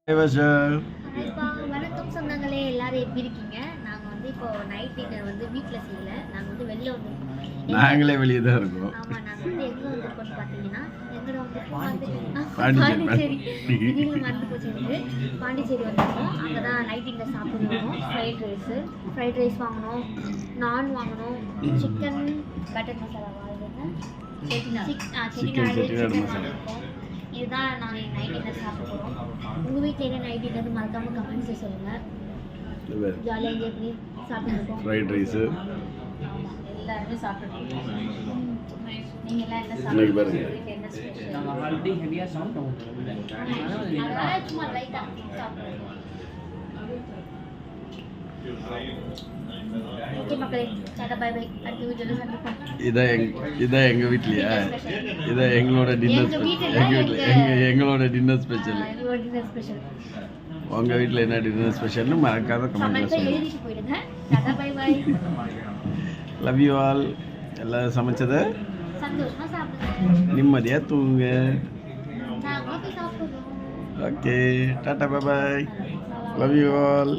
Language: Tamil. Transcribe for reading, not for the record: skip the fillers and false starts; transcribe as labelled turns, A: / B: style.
A: வணக்கம் சொந்தங்களே, எல்லாரும் எப்படி இருக்கீங்க? நாங்க வந்து இப்போ நைட் டின்னர் வந்து வீட்டில் செய்யல, நாங்கள் வந்து வெளில வந்திருக்கோம்.
B: நாங்களே வெளியே தான் இருக்கோம்.
A: ஆமாம், நாங்கள் வந்து எங்கே வந்திருக்கோம்னு பார்த்தீங்கன்னா, எங்கட வந்து
B: பாண்டிச்சேரி
A: திடீர்னு மறந்து போச்சு எனக்கு. பாண்டிச்சேரி வந்திருக்கோம். அங்கே தான் நைட் டின்னர் சாப்பிடுவோம். ஃப்ரைட் ரைஸ் வாங்கினோம், நான் வாங்கினோம், சிக்கன் பட்டர் மசாலா வாங்கினோம், சிக்கன் வாங்கியிருக்கோம். இதுதான் நாங்கள் நைட் டின்னர் சாப்பிட போகிறோம். உங்கள் வீட்டில் என்ன நைட் டின்னர் மறக்காமல் கமெண்ட்ஸில் சொல்லுங்கள். ஜாலியாக என்ஜாய் பண்ணி சாப்பிட்டுருக்கோம்.
B: ஃப்ரைட் ரைஸு
A: எல்லாருமே சாப்பிட்டுருக்கோம். நீங்கள் எல்லாம் என்ன சாப்பிட்டு என்ன ஸ்பெஷல்? அதெல்லாம் சும்மா லைட்டாக சாப்பிடுவோம். ஓகே மக்களே, டாடா பை பை. அடுத்த வீடியோவில் சந்திப்போம்.
B: இதான் எங்கள் வீட்லையா? இதான் எங்களோட டின்னர் எங்களோட டின்னர் ஸ்பெஷல். உங்கள் வீட்டில் என்ன டின்னர் ஸ்பெஷல்னு மறக்காத கமெண்ட்ல
A: எழுதிட்டு போயிடுங்க. Tata bye bye.
B: Love you all. எல்லாம் சமைச்சதை
A: சந்தோஷமா சாப்பிடுங்க,
B: நிம்மதியாக தூங்க.
A: நாங்களும் போய் சாப்பிடுறோம்.
B: Okay, tata bye bye. Love you all.